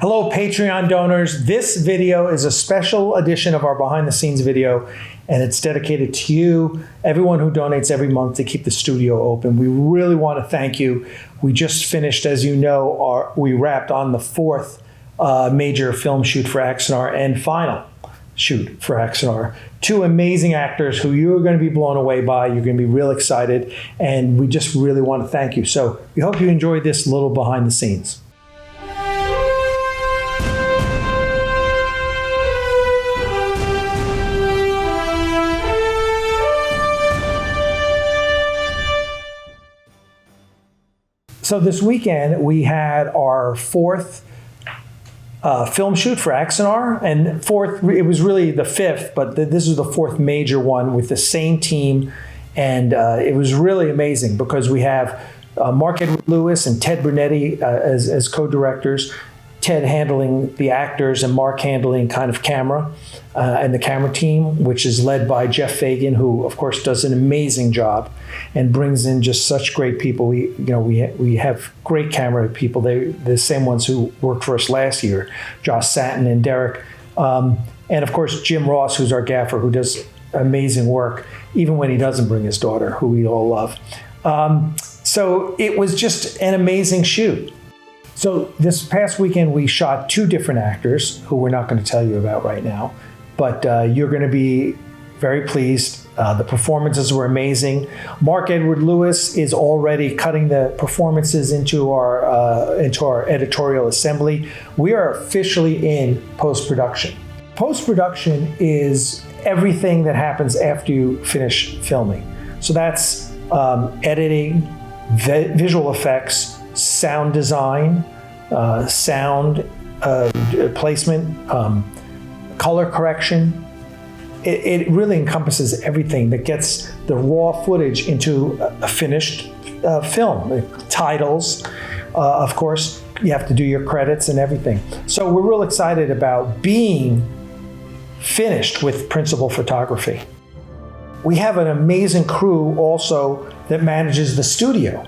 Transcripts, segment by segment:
Hello, Patreon donors. This video is a special edition of our behind the scenes video, and it's dedicated to you, everyone who donates every month to keep the studio open. We really want to thank you. We just finished, as you know, we wrapped on the fourth major film shoot for Axanar and final shoot for Axanar. Two amazing actors who you're going to be blown away by. You're going to be real excited, and we just really want to thank you. So we hope you enjoyed this little behind the scenes. So this weekend, we had our fourth film shoot for Axanar, and it was really the fifth, but this is the fourth major one with the same team, and it was really amazing because we have Mark Edward Lewis and Ted Brunetti as co-directors, Ted handling the actors and Mark handling kind of camera and the camera team, which is led by Jeff Fagan, who of course does an amazing job and brings in just such great people. We have great camera people. They're the same ones who worked for us last year, Josh Satin and Derek, and of course Jim Ross, who's our gaffer, who does amazing work even when he doesn't bring his daughter, who we all love. So it was just an amazing shoot. So this past weekend, we shot two different actors who we're not going to tell you about right now, but you're going to be very pleased. The performances were amazing. Mark Edward Lewis is already cutting the performances into our editorial assembly. We are officially in post-production. Post-production is everything that happens after you finish filming. So that's editing, visual effects, sound design, sound placement, color correction. It really encompasses everything that gets the raw footage into a finished film. Titles, of course, you have to do your credits and everything. So we're real excited about being finished with principal photography. We have an amazing crew also that manages the studio.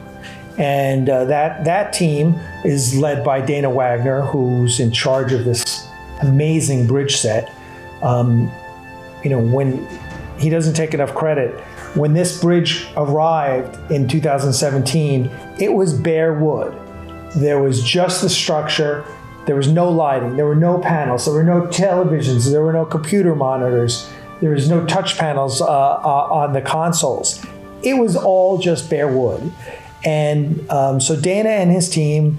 And that team is led by Dana Wagner, who's in charge of this amazing bridge set. When he doesn't take enough credit, when this bridge arrived in 2017, it was bare wood. There was just the structure. There was no lighting. There were no panels. There were no televisions. There were no computer monitors. There was no touch panels on the consoles. It was all just bare wood. And so Dana and his team,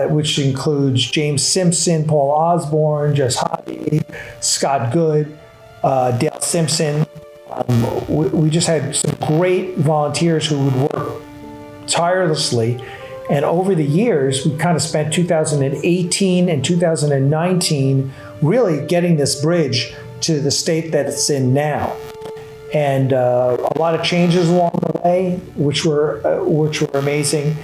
which includes James Simpson, Paul Osborne, Jess Hobby, Scott Good, Dale Simpson. We just had some great volunteers who would work tirelessly. And over the years, we kind of spent 2018 and 2019 really getting this bridge to the state that it's in now. And a lot of changes along the way, which were amazing.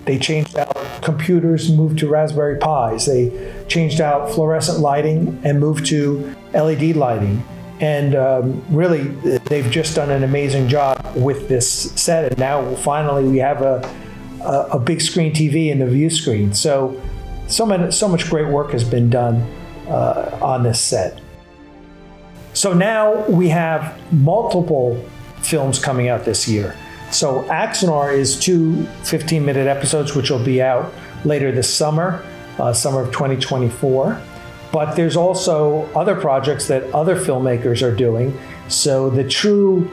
They changed out computers and moved to Raspberry Pis. They changed out fluorescent lighting and moved to LED lighting. And really, they've just done an amazing job with this set. And now finally we have a big screen TV in the view screen. So much great work has been done on this set. So now we have multiple films coming out this year. So Axanar is two 15-minute episodes, which will be out later this summer, summer of 2024. But there's also other projects that other filmmakers are doing. So the true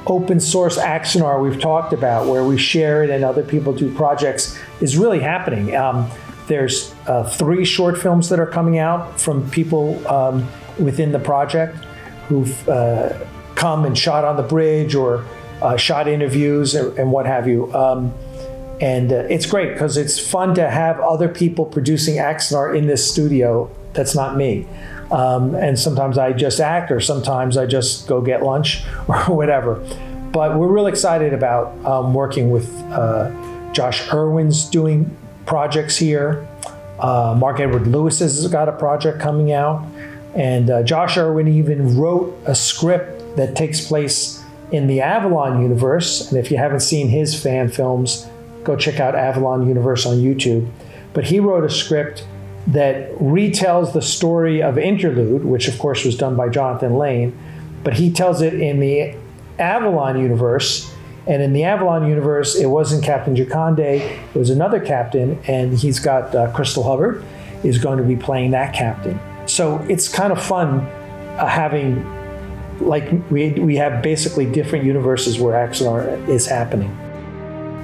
open source Axanar we've talked about, where we share it and other people do projects, is really happening. There's 3 short films that are coming out from people within the project who've come and shot on the bridge or shot interviews and what have you. And it's great because it's fun to have other people producing Axanar in this studio that's not me. And sometimes I just act, or sometimes I just go get lunch or whatever. But we're really excited about working with Josh Irwin's doing projects here. Mark Edward Lewis has got a project coming out. And Josh Irwin even wrote a script that takes place in the Avalon universe. And if you haven't seen his fan films, go check out Avalon Universe on YouTube. But he wrote a script that retells the story of Interlude, which of course was done by Jonathan Lane, but he tells it in the Avalon universe. And in the Avalon universe, it wasn't Captain Jaconde, it was another captain, and he's got Crystal Hubbard is going to be playing that captain. So it's kind of fun having, like, we have basically different universes where Axanar is happening.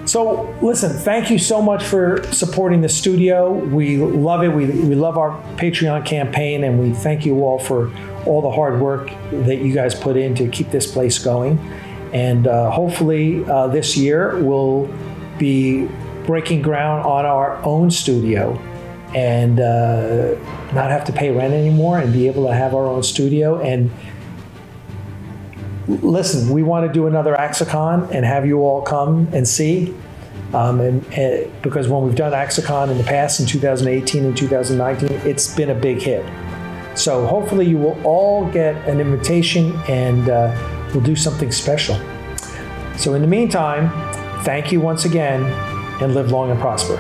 So listen, thank you so much for supporting the studio. We love it. We love our Patreon campaign, and we thank you all for all the hard work that you guys put in to keep this place going. And hopefully this year we'll be breaking ground on our own studio and not have to pay rent anymore and be able to have our own studio. And listen, we want to do another Axacon and have you all come and see. Because when we've done Axacon in the past, in 2018 and 2019, it's been a big hit. So hopefully you will all get an invitation, and we'll do something special. So in the meantime, thank you once again, and live long and prosper.